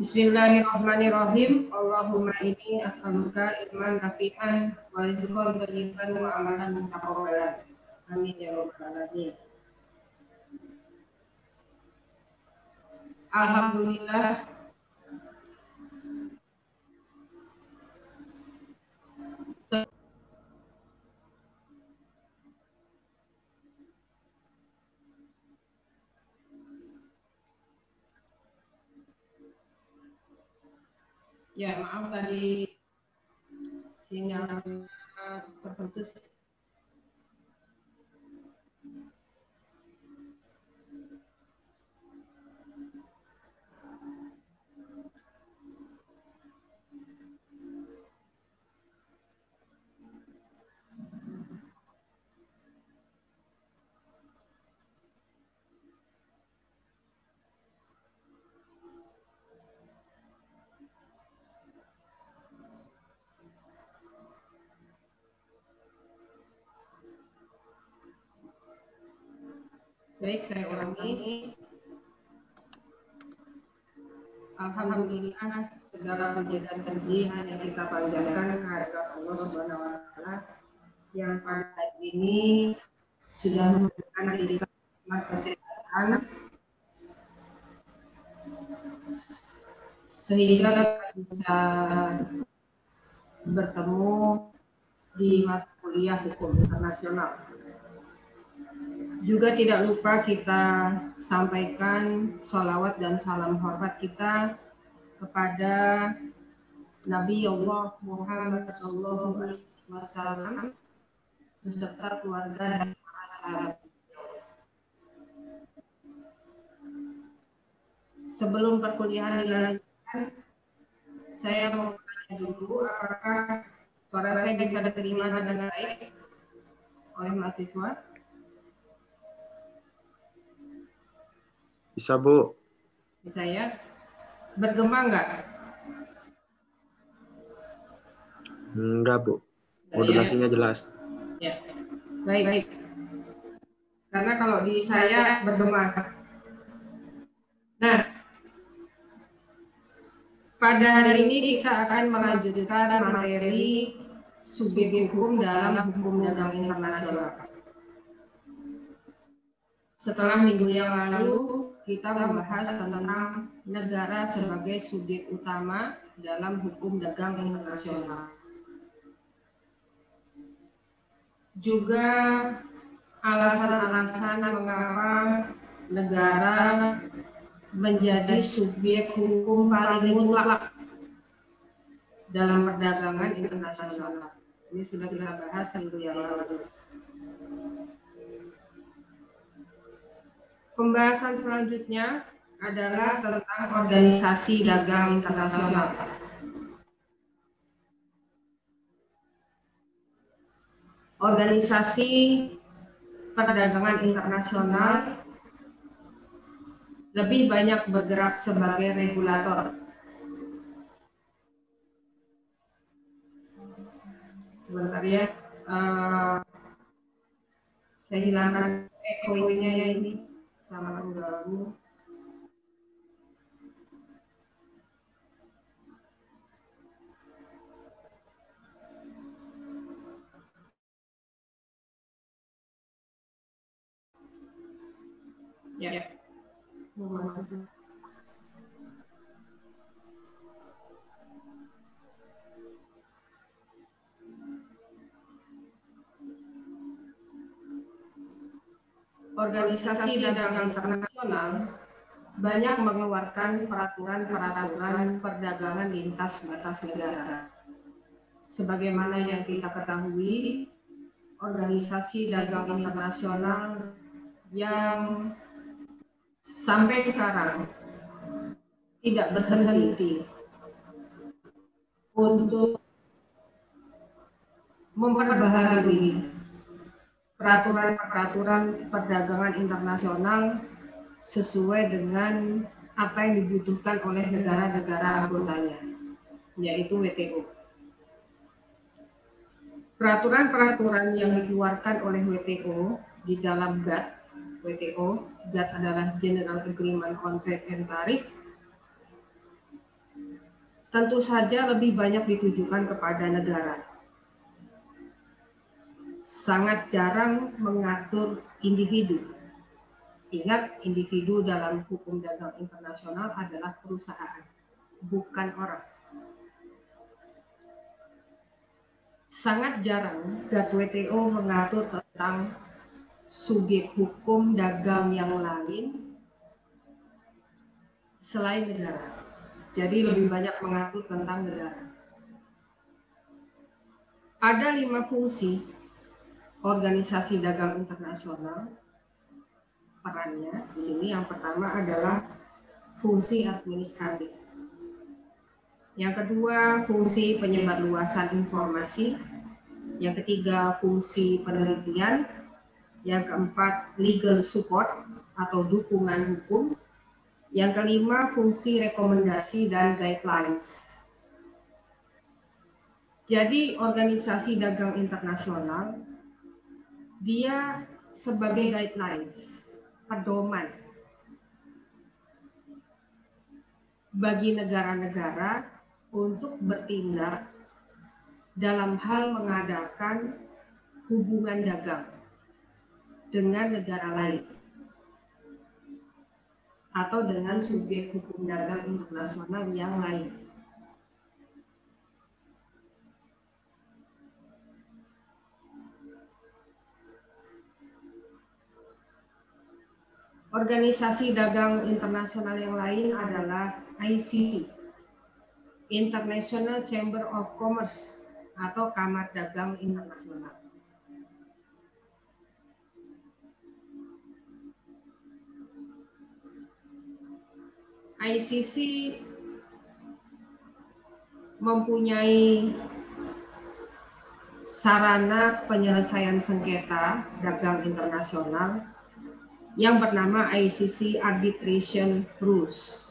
Bismillahirrahmanirrahim. Allahumma inni as'aluka ilman nafi'an wa rizqan thayyiban wa amalan mutaqabbalan. Amin ya rabbal alamin. Alhamdulillah. Ya, maaf tadi sinyal terputus. Baik, saya ulangi. Alhamdulillah, segala puji dan puji hanya kita panjatkan kehadirat Allah Subhanahu wa taala yang pada hari ini sudah memberikan kita nikmat kesehatan sehingga kita bisa bertemu di mata kuliah hukum internasional. Juga tidak lupa kita sampaikan sholawat dan salam hormat kita kepada Nabi Allah Muhammad SAW beserta keluarga dan para sahabat. Sebelum perkuliahan dilanjutkan, saya mau bertanya dulu apakah suara saya bisa diterima dengan baik oleh mahasiswa? Bisa, Bu. Bisa ya? Bergema enggak? Enggak, Bu. Modulasinya jelas. Ya, baik. Karena kalau di saya bergema. Nah, pada hari ini kita akan melanjutkan materi subjek hukum dalam hukum dagang internasional. Setelah minggu yang lalu, kita membahas tentang negara sebagai subjek utama dalam hukum dagang internasional. Juga alasan-alasan mengapa negara menjadi subjek hukum paling mutlak dalam perdagangan internasional. Ini sudah kita bahas minggu yang lalu. Pembahasan selanjutnya adalah tentang organisasi dagang internasional. Organisasi perdagangan internasional lebih banyak bergerak sebagai regulator. Sebentar ya, saya hilangkan echo-nya ya ini. Sama mengganggu. Ya. Organisasi dagang internasional banyak mengeluarkan peraturan-peraturan perdagangan lintas batas negara. Sebagaimana yang kita ketahui, organisasi dagang internasional yang sampai sekarang tidak berhenti untuk memperbaharui peraturan-peraturan perdagangan internasional sesuai dengan apa yang dibutuhkan oleh negara-negara anggotanya, yaitu WTO. Peraturan-peraturan yang dikeluarkan oleh WTO di dalam GATT, WTO, GATT adalah General Agreement on Trade and Tariff, tentu saja lebih banyak ditujukan kepada negara. Sangat jarang mengatur individu. Ingat, individu dalam hukum dagang internasional adalah perusahaan, bukan orang. Sangat jarang GATT-WTO mengatur tentang subjek hukum dagang yang lain selain negara. Jadi lebih banyak mengatur tentang negara. Ada 5 fungsi organisasi dagang internasional. Perannya di sini yang pertama adalah fungsi administratif. Yang kedua, fungsi penyebarluasan informasi. Yang ketiga, fungsi penelitian. Yang keempat, legal support atau dukungan hukum. Yang kelima, fungsi rekomendasi dan guidelines. Jadi, organisasi dagang internasional, dia sebagai guidelines, pedoman bagi negara-negara untuk bertindak dalam hal mengadakan hubungan dagang dengan negara lain atau dengan subjek hukum dagang internasional yang lain. Organisasi dagang internasional yang lain adalah ICC, International Chamber of Commerce atau Kamar Dagang Internasional. ICC mempunyai sarana penyelesaian sengketa dagang internasional yang bernama ICC Arbitration Rules.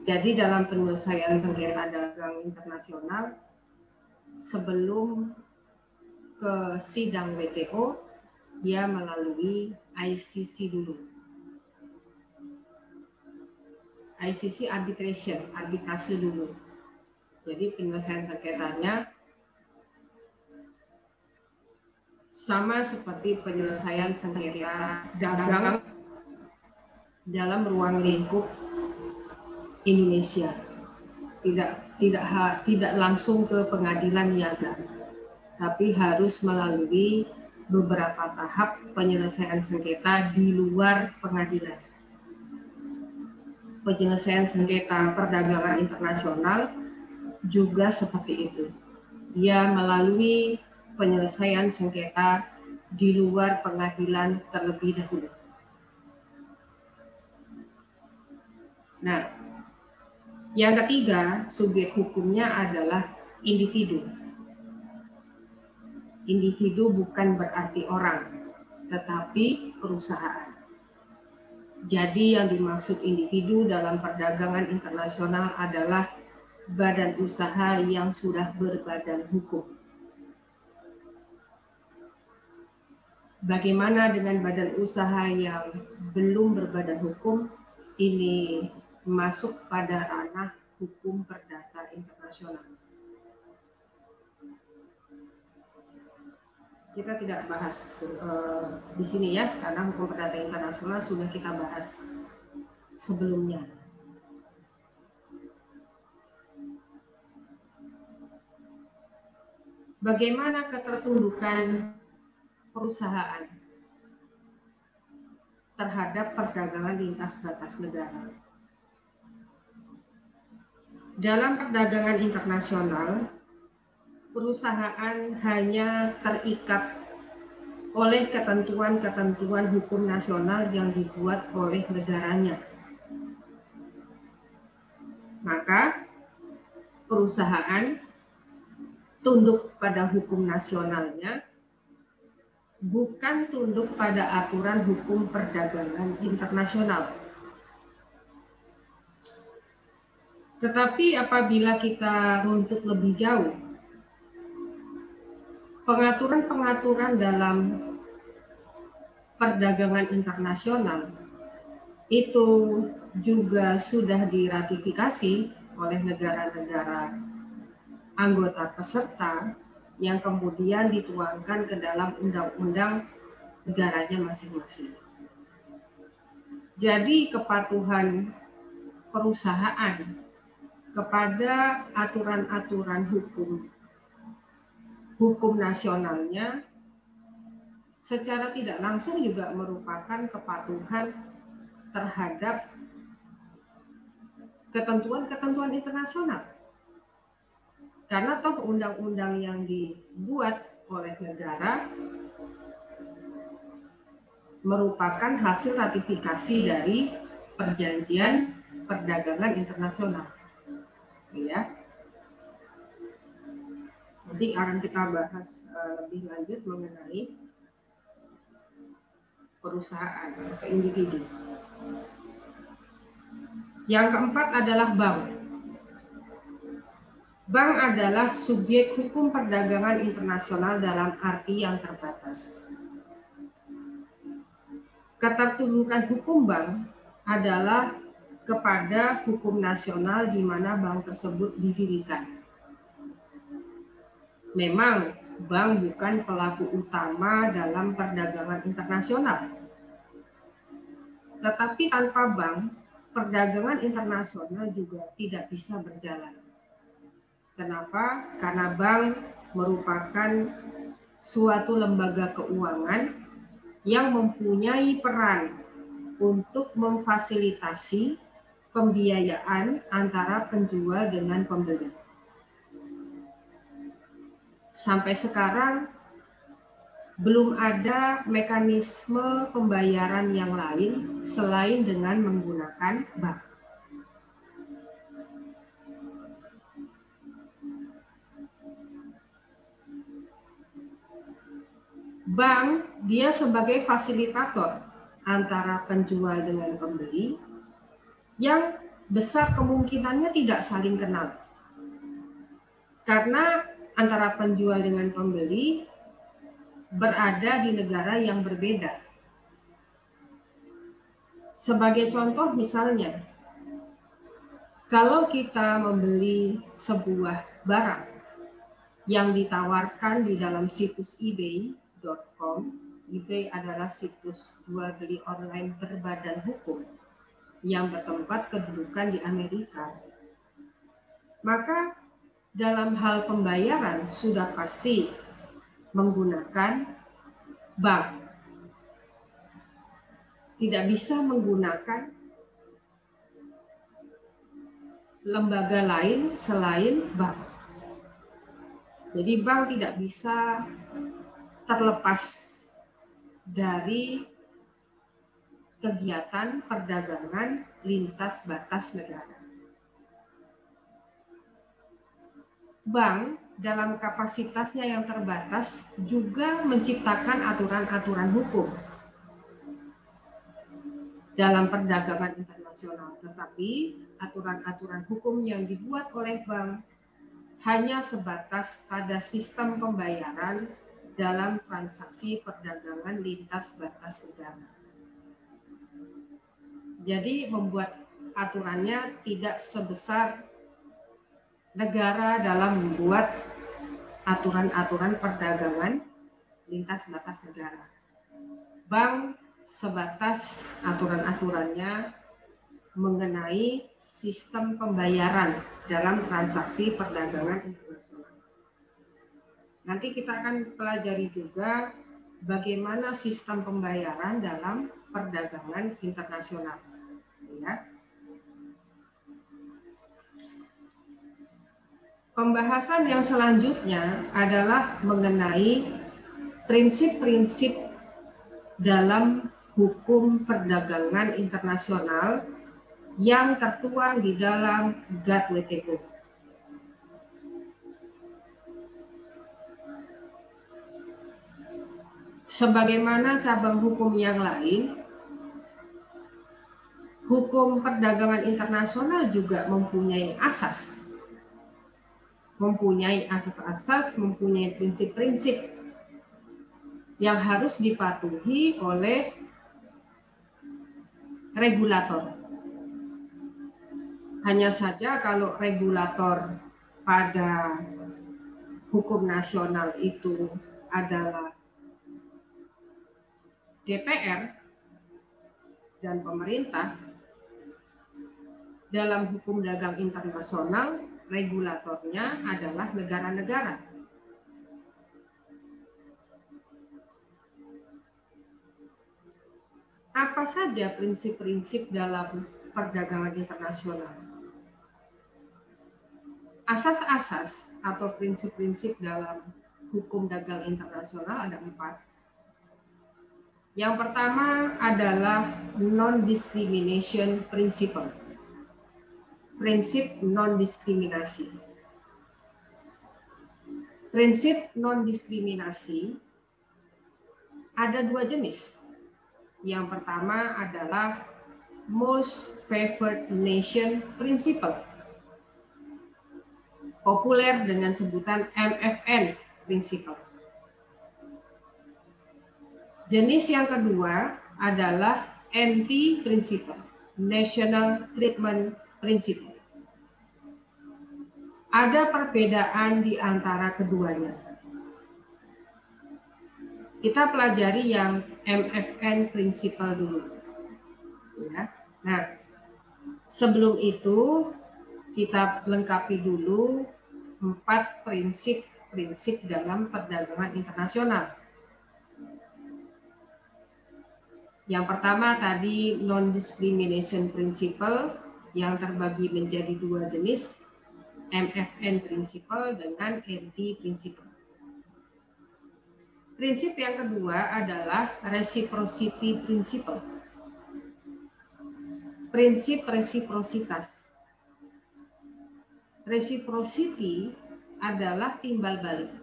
Jadi dalam penyelesaian sengketa dagang internasional, sebelum ke sidang WTO, dia melalui ICC dulu. ICC arbitrasi dulu. Jadi penyelesaian sengketanya sama seperti penyelesaian sengketa dagang dalam ruang lingkup Indonesia. Tidak langsung ke pengadilan niaga, tapi harus melalui beberapa tahap penyelesaian sengketa di luar pengadilan. Penyelesaian sengketa perdagangan internasional juga seperti itu. Dia melalui penyelesaian sengketa di luar pengadilan terlebih dahulu. Nah, yang ketiga, subjek hukumnya adalah individu. Individu bukan berarti orang, tetapi perusahaan. Jadi yang dimaksud individu dalam perdagangan internasional adalah badan usaha yang sudah berbadan hukum. Bagaimana dengan badan usaha yang belum berbadan hukum? Ini masuk pada ranah hukum perdata internasional. Kita tidak bahas di sini ya, karena hukum perdata internasional sudah kita bahas sebelumnya. Bagaimana ketertundukan perusahaan terhadap perdagangan lintas batas negara? Dalam perdagangan internasional, perusahaan hanya terikat oleh ketentuan-ketentuan hukum nasional yang dibuat oleh negaranya. Maka, perusahaan tunduk pada hukum nasionalnya, bukan tunduk pada aturan hukum perdagangan internasional. Tetapi apabila kita runtut lebih jauh, pengaturan-pengaturan dalam perdagangan internasional itu juga sudah diratifikasi oleh negara-negara anggota peserta yang kemudian dituangkan ke dalam undang-undang negaranya masing-masing. Jadi kepatuhan perusahaan kepada aturan-aturan hukum nasionalnya secara tidak langsung juga merupakan kepatuhan terhadap ketentuan-ketentuan internasional. Karena toh undang-undang yang dibuat oleh negara merupakan hasil ratifikasi dari perjanjian perdagangan internasional. Ya. Nanti akan kita bahas lebih lanjut mengenai perusahaan atau individu. Yang keempat adalah bank. Bank adalah subjek hukum perdagangan internasional dalam arti yang terbatas. Ketertuntukan hukum bank adalah kepada hukum nasional di mana bank tersebut didirikan. Memang bank bukan pelaku utama dalam perdagangan internasional. Tetapi tanpa bank, perdagangan internasional juga tidak bisa berjalan. Kenapa? Karena bank merupakan suatu lembaga keuangan yang mempunyai peran untuk memfasilitasi pembiayaan antara penjual dengan pembeli. Sampai sekarang belum ada mekanisme pembayaran yang lain selain dengan menggunakan bank. Bank dia sebagai fasilitator antara penjual dengan pembeli yang besar kemungkinannya tidak saling kenal. Karena antara penjual dengan pembeli berada di negara yang berbeda. Sebagai contoh misalnya, kalau kita membeli sebuah barang yang ditawarkan di dalam situs ebay.com, eBay adalah situs jual beli online berbadan hukum yang bertempat kedudukan di Amerika. Maka dalam hal pembayaran sudah pasti menggunakan bank. Tidak bisa menggunakan lembaga lain selain bank. Jadi bank tidak bisa terlepas dari kegiatan perdagangan lintas batas negara. Bank dalam kapasitasnya yang terbatas juga menciptakan aturan-aturan hukum dalam perdagangan internasional. Tetapi aturan-aturan hukum yang dibuat oleh bank hanya sebatas pada sistem pembayaran dalam transaksi perdagangan lintas batas negara. Jadi membuat aturannya tidak sebesar negara dalam membuat aturan-aturan perdagangan lintas batas negara. Bank sebatas aturan-aturannya mengenai sistem pembayaran dalam transaksi perdagangan internasional. Nanti kita akan pelajari juga bagaimana sistem pembayaran dalam perdagangan internasional. Ya. Pembahasan yang selanjutnya adalah mengenai prinsip-prinsip dalam hukum perdagangan internasional yang tertuang di dalam GATT-WTO. Sebagaimana cabang hukum yang lain, hukum perdagangan internasional juga mempunyai asas. Mempunyai asas-asas, mempunyai prinsip-prinsip yang harus dipatuhi oleh regulator. Hanya saja kalau regulator pada hukum nasional itu adalah DPR dan pemerintah, dalam hukum dagang internasional regulatornya adalah negara-negara. Apa saja prinsip-prinsip dalam perdagangan internasional? Asas-asas atau prinsip-prinsip dalam hukum dagang internasional ada 4. Yang pertama adalah non-discrimination principle. Prinsip non-diskriminasi. Prinsip non-diskriminasi ada 2 jenis. Yang pertama adalah most favored nation principle, populer dengan sebutan MFN principle. Jenis yang kedua adalah NT principle, national treatment principle. Ada perbedaan di antara keduanya. Kita pelajari yang MFN principle dulu. Ya. Nah, sebelum itu kita lengkapi dulu 4 prinsip-prinsip dalam perdagangan internasional. Yang pertama tadi non-discrimination principle yang terbagi menjadi 2 jenis, MFN principle dengan NT principle. Prinsip yang kedua adalah reciprocity principle. Prinsip resiprositas. Reciprocity adalah timbal balik.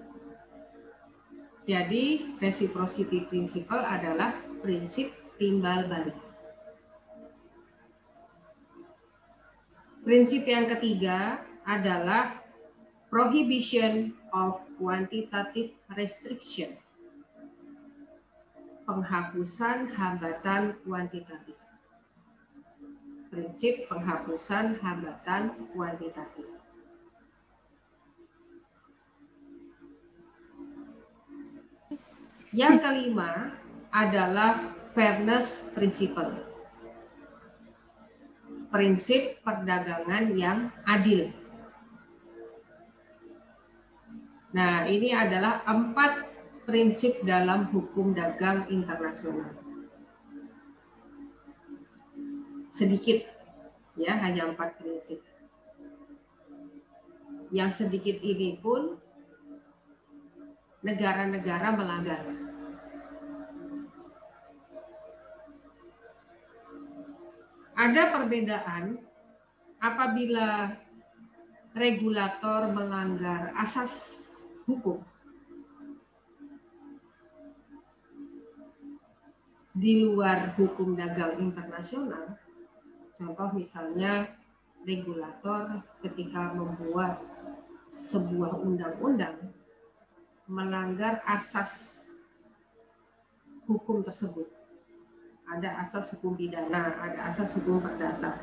Jadi reciprocity principle adalah prinsip timbal balik. Prinsip yang ketiga adalah prohibition of quantitative restriction. Penghapusan hambatan kuantitatif. Prinsip penghapusan hambatan kuantitatif. Yang kelima adalah fairness principle. Prinsip perdagangan yang adil. Nah, ini adalah 4 prinsip dalam hukum dagang internasional. Sedikit, ya, hanya 4 prinsip. Yang sedikit ini pun negara-negara melanggar. Ada perbedaan apabila regulator melanggar asas hukum. Di luar hukum dagang internasional, contoh misalnya regulator ketika membuat sebuah undang-undang melanggar asas hukum tersebut. Ada asas hukum pidana, ada asas hukum perdata.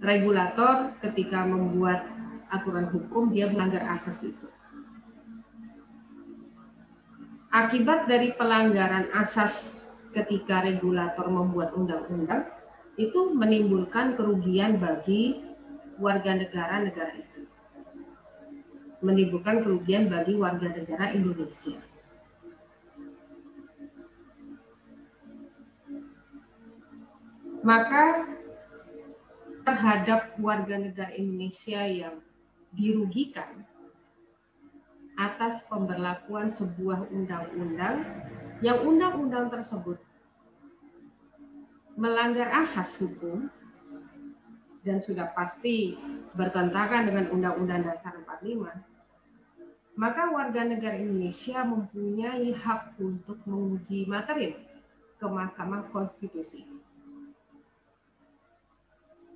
Regulator ketika membuat aturan hukum, dia melanggar asas itu. Akibat dari pelanggaran asas ketika regulator membuat undang-undang, itu menimbulkan kerugian bagi warga negara itu. Menimbulkan kerugian bagi warga negara Indonesia. Maka terhadap warga negara Indonesia yang dirugikan atas pemberlakuan sebuah undang-undang, yang undang-undang tersebut melanggar asas hukum dan sudah pasti bertentangan dengan Undang-Undang Dasar 45, maka warga negara Indonesia mempunyai hak untuk menguji materi ke Mahkamah Konstitusi.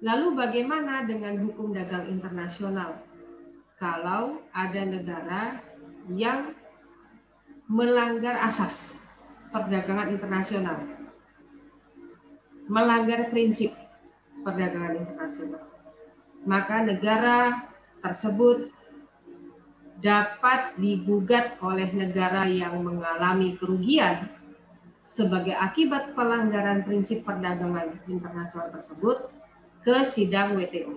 Lalu bagaimana dengan hukum dagang internasional? Kalau ada negara yang melanggar asas perdagangan internasional, melanggar prinsip perdagangan internasional, maka negara tersebut dapat digugat oleh negara yang mengalami kerugian sebagai akibat pelanggaran prinsip perdagangan internasional tersebut ke sidang WTO.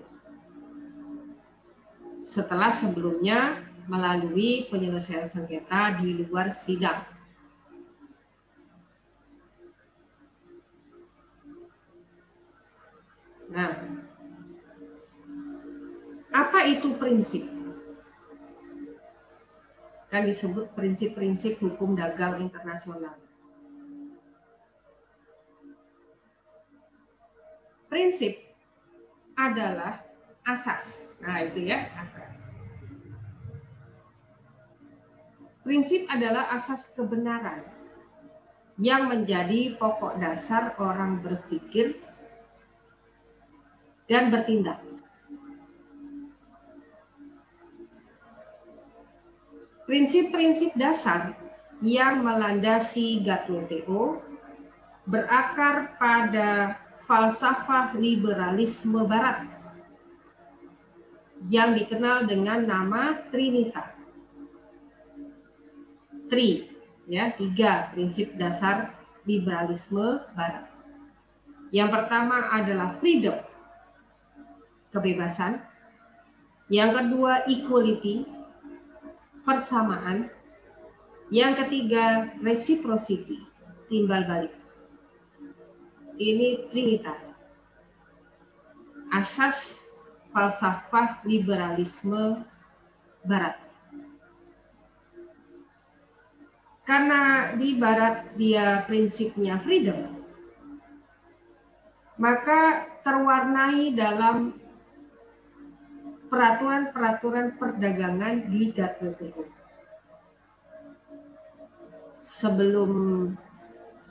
Setelah sebelumnya melalui penyelesaian sengketa di luar sidang. Nah, apa itu prinsip? Kan disebut prinsip-prinsip hukum dagang internasional. Prinsip adalah asas. Nah, itu ya, asas. Prinsip adalah asas kebenaran yang menjadi pokok dasar orang berpikir dan bertindak. Prinsip-prinsip dasar yang melandasi GATT-WTO berakar pada falsafah liberalisme Barat yang dikenal dengan nama Trinita. Tiga prinsip dasar liberalisme Barat. Yang pertama adalah freedom, kebebasan. Yang kedua equality, persamaan. Yang ketiga reciprocity, timbal balik. Ini Trinita. Asas falsafah liberalisme Barat. Karena di Barat dia prinsipnya freedom, maka terwarnai dalam peraturan-peraturan perdagangan di GATT-WTO. Sebelum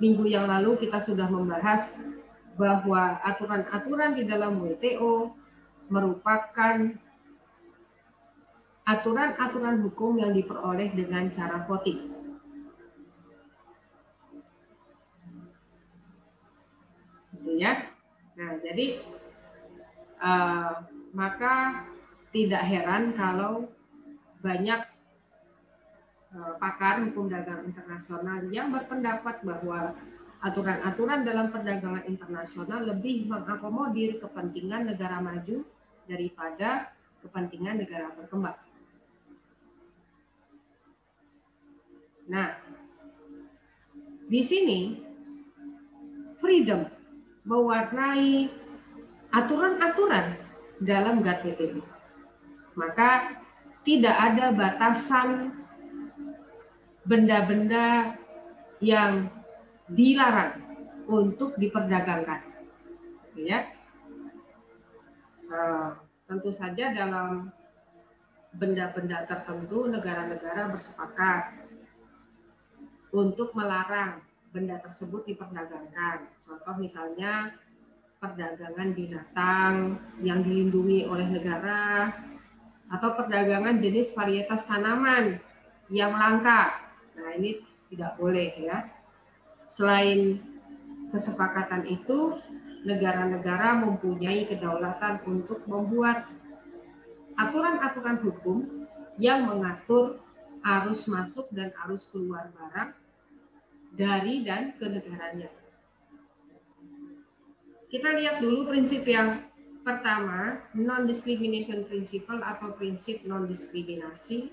minggu yang lalu kita sudah membahas bahwa aturan-aturan di dalam WTO merupakan aturan-aturan hukum yang diperoleh dengan cara voting. Ya. Nah, jadi maka tidak heran kalau banyak pakar hukum dagang internasional yang berpendapat bahwa aturan-aturan dalam perdagangan internasional lebih mengakomodir kepentingan negara maju daripada kepentingan negara berkembang. Nah, di sini freedom mewarnai aturan-aturan dalam GATT-WTO. Maka tidak ada batasan benda-benda yang dilarang untuk diperdagangkan. Ya. Tentu saja dalam benda-benda tertentu negara-negara bersepakat untuk melarang benda tersebut diperdagangkan. Contoh misalnya perdagangan binatang yang dilindungi oleh negara atau perdagangan jenis varietas tanaman yang langka. Nah, ini tidak boleh ya. Selain kesepakatan itu, negara-negara mempunyai kedaulatan untuk membuat aturan-aturan hukum yang mengatur arus masuk dan arus keluar barang dari dan ke negaranya. Kita lihat dulu prinsip yang pertama, non-discrimination principle atau prinsip non-diskriminasi.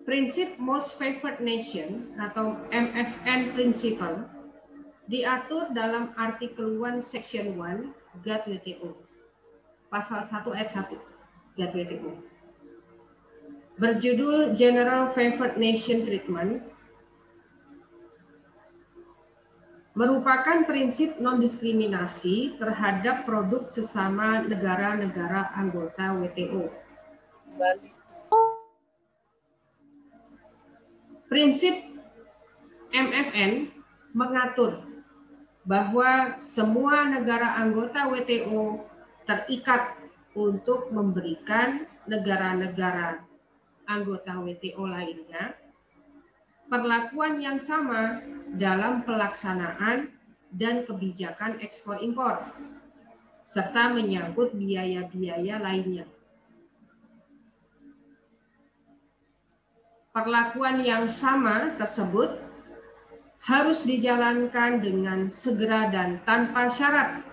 Prinsip most favored nation atau MFN principle diatur dalam artikel 1 section 1 GATT-WTO. Pasal 1 ayat 1 GATT-WTO. Berjudul General Favored Nation Treatment, merupakan prinsip non-diskriminasi terhadap produk sesama negara-negara anggota WTO. Prinsip MFN mengatur bahwa semua negara anggota WTO terikat untuk memberikan negara-negara anggota WTO lainnya perlakuan yang sama dalam pelaksanaan dan kebijakan ekspor-impor, serta menyangkut biaya-biaya lainnya. Perlakuan yang sama tersebut harus dijalankan dengan segera dan tanpa syarat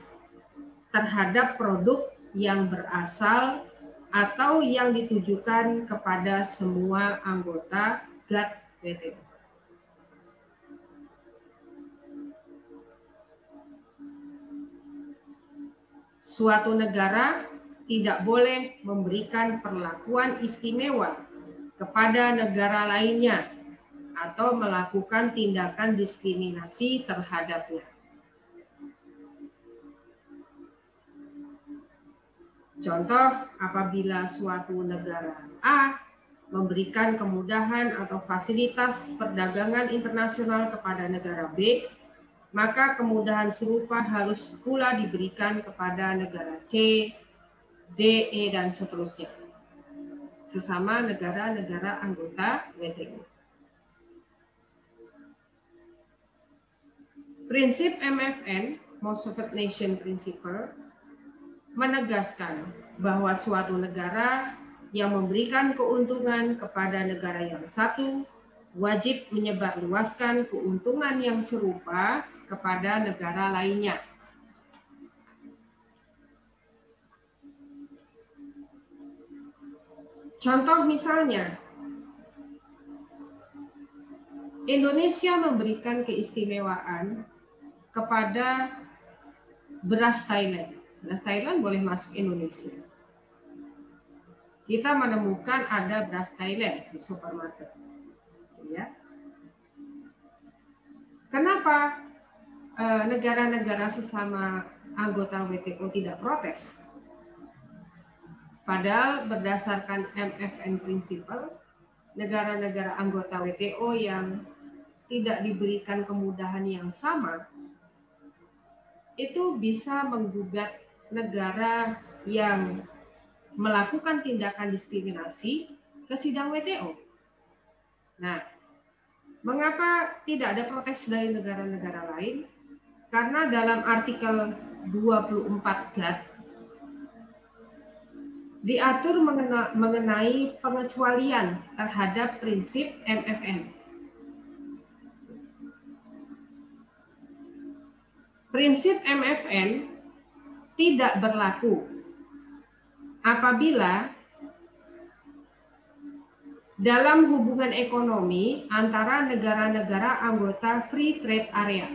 terhadap produk yang berasal atau yang ditujukan kepada semua anggota GATT-WTO. Suatu negara tidak boleh memberikan perlakuan istimewa kepada negara lainnya atau melakukan tindakan diskriminasi terhadapnya. Contoh, apabila suatu negara A memberikan kemudahan atau fasilitas perdagangan internasional kepada negara B, maka kemudahan serupa harus pula diberikan kepada negara C, D, E, dan seterusnya, sesama negara-negara anggota WTO. Prinsip MFN, Most Favored Nation Principle, menegaskan bahwa suatu negara yang memberikan keuntungan kepada negara yang satu wajib menyebarluaskan keuntungan yang serupa kepada negara lainnya. Contoh misalnya, Indonesia memberikan keistimewaan kepada beras Thailand. Beras Thailand boleh masuk Indonesia. Kita menemukan ada beras Thailand di supermarket. Ya. Kenapa negara-negara sesama anggota WTO tidak protes? Padahal berdasarkan MFN Principle, negara-negara anggota WTO yang tidak diberikan kemudahan yang sama, itu bisa menggugat negara yang melakukan tindakan diskriminasi ke sidang WTO. Nah, mengapa tidak ada protes dari negara-negara lain? Karena dalam artikel 24 GATT diatur mengenai pengecualian terhadap prinsip MFN. Prinsip MFN tidak berlaku apabila dalam hubungan ekonomi antara negara-negara anggota Free Trade Area.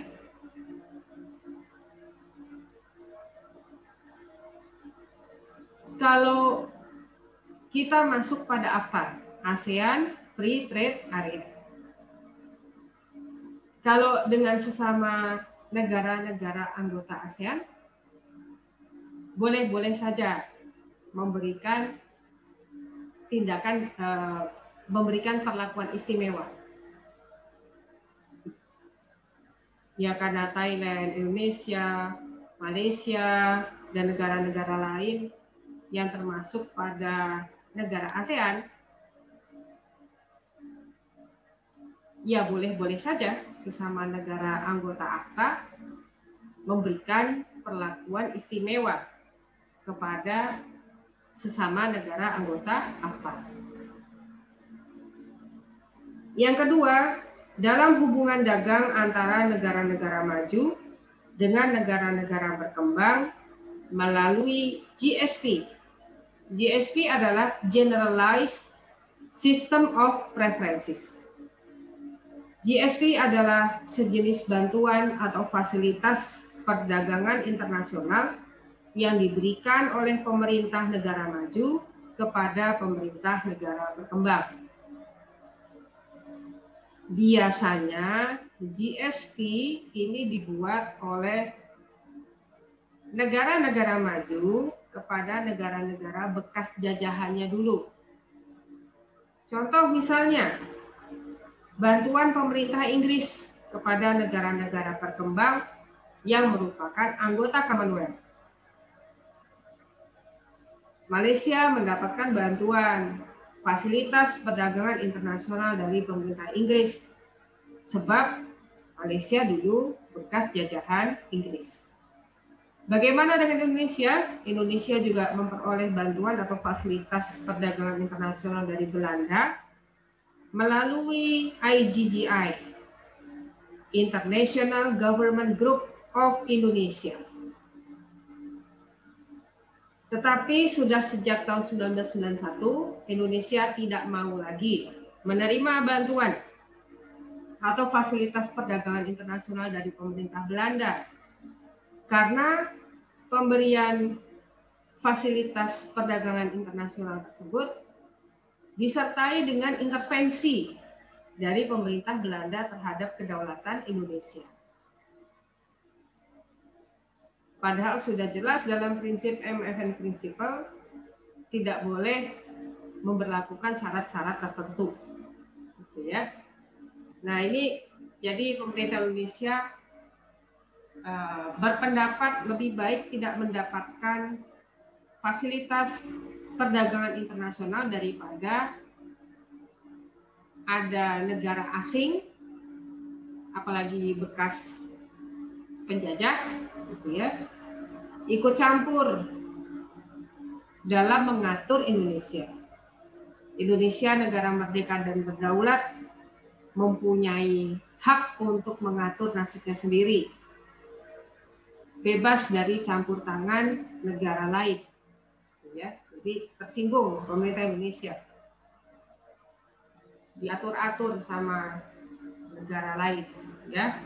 Kalau kita masuk pada AFTA, ASEAN Free Trade Area. Kalau dengan sesama negara-negara anggota ASEAN, boleh-boleh saja memberikan tindakan, memberikan perlakuan istimewa. Ya, karena Thailand, Indonesia, Malaysia, dan negara-negara lain yang termasuk pada negara ASEAN, ya boleh-boleh saja sesama negara anggota AFTA memberikan perlakuan istimewa kepada sesama negara anggota AFTA. Yang kedua, dalam hubungan dagang antara negara-negara maju dengan negara-negara berkembang melalui GSP. GSP adalah Generalized System of Preferences. GSP adalah sejenis bantuan atau fasilitas perdagangan internasional yang diberikan oleh pemerintah negara maju kepada pemerintah negara berkembang. Biasanya GSP ini dibuat oleh negara-negara maju kepada negara-negara bekas jajahannya dulu. Contoh misalnya, bantuan pemerintah Inggris kepada negara-negara berkembang yang merupakan anggota Commonwealth. Malaysia mendapatkan bantuan fasilitas perdagangan internasional dari pemerintah Inggris sebab Malaysia dulu bekas jajahan Inggris. Bagaimana dengan Indonesia? Indonesia juga memperoleh bantuan atau fasilitas perdagangan internasional dari Belanda melalui IGGI, International Government Group of Indonesia. Tetapi sudah sejak tahun 1991, Indonesia tidak mau lagi menerima bantuan atau fasilitas perdagangan internasional dari pemerintah Belanda. Karena pemberian fasilitas perdagangan internasional tersebut disertai dengan intervensi dari pemerintah Belanda terhadap kedaulatan Indonesia. Padahal sudah jelas dalam prinsip MFN Principle tidak boleh memberlakukan syarat-syarat tertentu, gitu ya. Nah ini jadi pemerintah Indonesia berpendapat lebih baik tidak mendapatkan fasilitas perdagangan internasional daripada ada negara asing, apalagi bekas penjajah, gitu ya, ikut campur dalam mengatur Indonesia. Indonesia negara merdeka dan berdaulat mempunyai hak untuk mengatur nasibnya sendiri, bebas dari campur tangan negara lain. Ya, jadi tersinggung pemerintah Indonesia, diatur-atur sama negara lain, ya,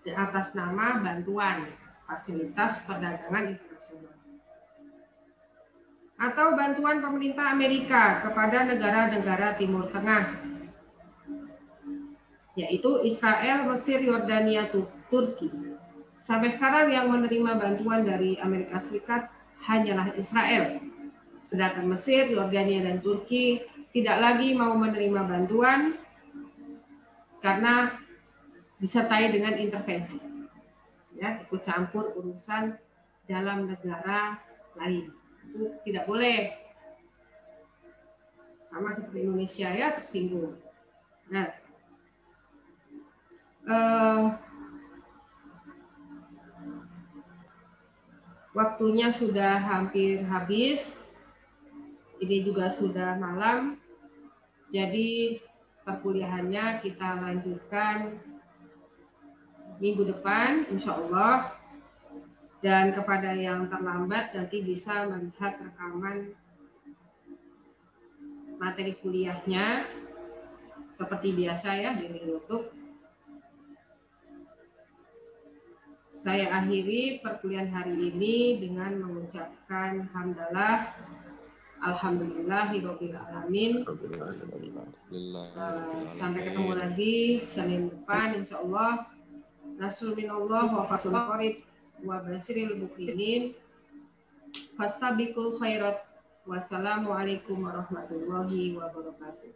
di atas nama bantuan fasilitas perdagangan internasional atau bantuan pemerintah Amerika kepada negara-negara Timur Tengah, yaitu Israel, Mesir, Yordania, Turki. Sampai sekarang yang menerima bantuan dari Amerika Serikat hanyalah Israel, sedangkan Mesir, Yordania, dan Turki tidak lagi mau menerima bantuan karena disertai dengan intervensi, ya, ikut campur urusan dalam negara lain. Itu tidak boleh, sama seperti Indonesia, ya, tersinggung. Nah, waktunya sudah hampir habis, ini juga sudah malam, jadi perkuliahannya kita lanjutkan minggu depan, insya Allah. Dan kepada yang terlambat nanti bisa melihat rekaman materi kuliahnya seperti biasa, ya, di YouTube. Saya akhiri perkuliahan hari ini dengan mengucapkan hamdalah, alhamdulillahirabbil alamin. Sampai ketemu lagi Senin depan, insya Allah. Nasrul minallah wa fathul qarib wa basyiril mu'minin. Fastabiqul khairat. Wassalamualaikum warahmatullahi wabarakatuh.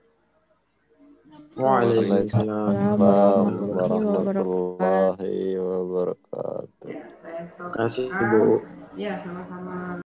Waalaikumsalam warahmatullahi wabarakatuh. Ya, saya stop. Terima kasih, Bu. Ya, sama-sama.